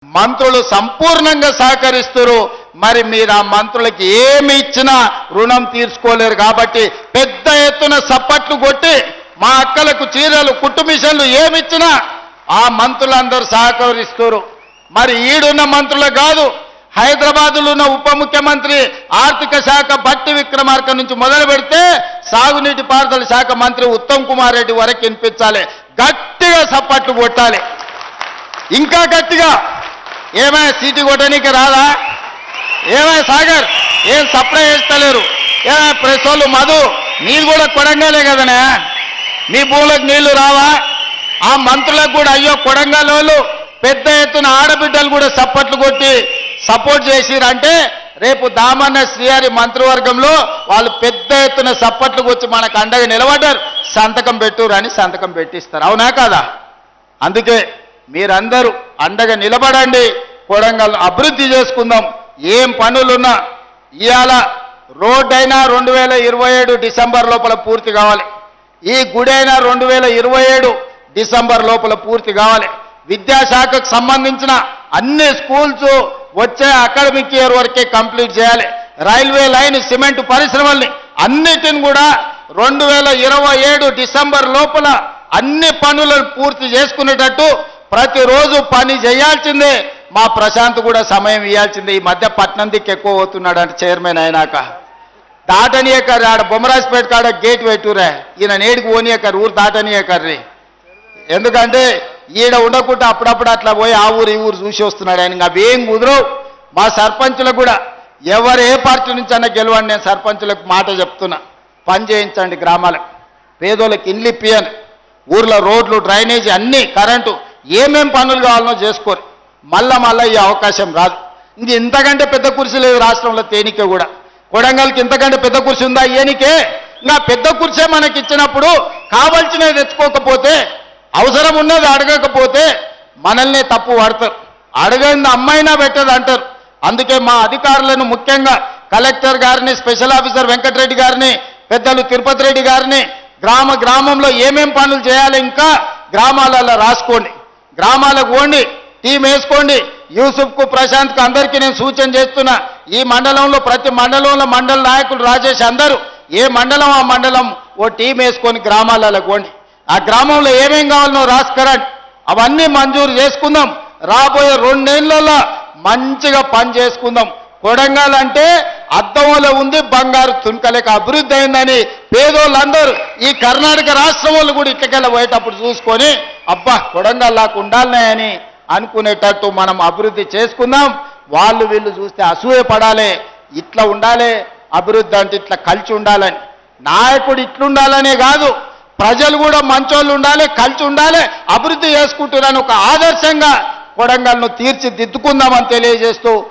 మంత్రులు సంపూర్ణంగా సహకరిస్తారు. మరి మీరు ఆ మంత్రులకి ఏమి ఇచ్చినా రుణం తీర్చుకోలేరు. కాబట్టి పెద్ద ఎత్తున సప్పట్లు కొట్టి మా అక్కలకు చీరలు కుట్టు మిషన్లు ఏమిచ్చినా ఆ మంత్రులందరూ సహకరిస్తారు. మరి ఈడున్న మంత్రులు కాదు, హైదరాబాద్లో ఉన్న ఉప ముఖ్యమంత్రి ఆర్థిక శాఖ బట్టి విక్రమార్క నుంచి మొదలు పెడితే సాగునీటి పారుదల శాఖ మంత్రి ఉత్తమ్ కుమార్ రెడ్డి వరకు వినిపించాలి. గట్టిగా సప్పట్లు కొట్టాలి, ఇంకా గట్టిగా. ఏమైనా సీటు కొట్టడానికి రాదా? ఏమైనా సాగర్ ఏం సప్లై చేస్తలేరు? ఏమైనా ప్రెస్ వాళ్ళు మధు నీళ్ళు కూడా కొడంగాలే కదనే, మీ భూములకు నీళ్లు రావా? ఆ మంత్రులకు కూడా అయ్యో కొడంగల్ వాళ్ళు పెద్ద ఎత్తున ఆడబిడ్డలు కూడా సప్పట్లు కొట్టి సపోర్ట్ చేసిరంటే రేపు దామన్న శ్రీహరి మంత్రివర్గంలో వాళ్ళు పెద్ద ఎత్తున సప్పట్లు వచ్చి మనకు అండగా నిలబడ్డారు. సంతకం పెట్టురు అని సంతకం పెట్టిస్తారు. అవునా కాదా? అందుకే మీరందరూ అండగా నిలబడండి, కొడంగల్ అభివృద్ధి చేసుకుందాం. ఏం పనులున్నా ఇవాళ రోడ్ అయినా 2027 డిసెంబర్ లోపల పూర్తి కావాలి. ఈ గుడి అయినా 2027 డిసెంబర్ లోపల పూర్తి కావాలి. విద్యాశాఖకు సంబంధించిన అన్ని స్కూల్స్ వచ్చే అకాడమిక్ ఇయర్ వరకే కంప్లీట్ చేయాలి. రైల్వే లైన్, సిమెంట్ పరిశ్రమల్ని అన్నిటిని కూడా 2027 డిసెంబర్ లోపల అన్ని పనులను పూర్తి చేసుకునేటట్టు ప్రతిరోజు పని చేయాల్సిందే. మా ప్రశాంత్ కూడా సమయం ఇవ్వాల్సిందే. ఈ మధ్య పట్నం దిక్కు ఎక్కువ పోతున్నాడు అంటే చైర్మన్ అయినాక దాటనీయకర్రి, ఆడ బొమ్మరాజ్పేట కాడ గేట్ పెట్టురే, ఈయన నేడికి పోనీయకర్రి, ఊరు దాటనీయకర్రి. ఎందుకంటే ఈడ ఉండకుండా అప్పుడప్పుడు అట్లా పోయి ఆ ఊరు ఈ ఊరు చూసి వస్తున్నాడు ఆయన. అవేం కుదరవు. మా సర్పంచులకు కూడా ఎవరు ఏ పార్టీ నుంచి అన్నా గెలవండి, నేను సర్పంచులకు మాట చెప్తున్నా, పని చేయించండి. గ్రామాలకు పేదోళ్ళకి ఇండ్లు ఇప్పియండి, ఊర్లో రోడ్లు, డ్రైనేజీ, అన్నీ, కరెంటు, ఏమేం పనులు కావాలనో చేసుకోరు. మళ్ళా ఈ అవకాశం రాదు. ఇంతకంటే పెద్ద కుర్చీ లేదు రాష్ట్రంలో. తేనికే కూడా కొడంగల్కి ఇంతకంటే పెద్ద కుర్చీ ఉందా? ఏనికే ఇంకా పెద్ద కుర్చీ మనకి ఇచ్చినప్పుడు కావాల్సినవి తెచ్చుకోకపోతే, అవసరం ఉన్నది అడగకపోతే మనల్ని తప్పు పడతారు. అడగంది అమ్మాయినా పెట్టదు అంటారు. అందుకే మా అధికారులను, ముఖ్యంగా కలెక్టర్ గారిని, స్పెషల్ ఆఫీసర్ వెంకటరెడ్డి గారిని, పెద్దలు తిరుపతి రెడ్డి గారిని గ్రామంలో ఏమేం పనులు చేయాలి ఇంకా గ్రామాలలో రాసుకోండి. గ్రామాలకు పోండి, టీం వేసుకోండి. యూసుఫ్కు, ప్రశాంత్కు అందరికీ నేను సూచన చేస్తున్నా. ఈ మండలంలో ప్రతి మండలంలో మండల నాయకులు, రాజేష్, అందరూ ఏ మండలం ఆ మండలం ఓ టీం వేసుకొని గ్రామాలలో పోండి. ఆ గ్రామంలో ఏమేం కావాలనో రాసుకరండి. అవన్నీ మంజూరు చేసుకుందాం. రాబోయే 2 నెలల్లో మంచిగా పని చేసుకుందాం. కొడంగల్ అంటే అద్దంలో ఉంది బంగారు తునకలేక అభివృద్ధి అయిందని పేదోళ్ళందరూ, ఈ కర్ణాటక రాష్ట్రం వాళ్ళు కూడా ఇట్లకెళ్ళి పోయేటప్పుడు చూసుకొని అబ్బా కొడంగల్ నాకు ఉండాలనే అని అనుకునేటట్టు మనం అభివృద్ధి చేసుకుందాం. వాళ్ళు వీళ్ళు చూస్తే అసూయ పడాలి. ఇట్లా ఉండాలి అభివృద్ధి అంటే, ఇట్లా కలిసి ఉండాలని. నాయకుడు ఇట్లుండాలనే కాదు, ప్రజలు కూడా మంచోళ్ళు ఉండాలి, కలిసి ఉండాలి, అభివృద్ధి చేసుకుంటున్నాను ఒక ఆదర్శంగా కొడంగల్ను తీర్చిదిద్దుకుందామని తెలియజేస్తూ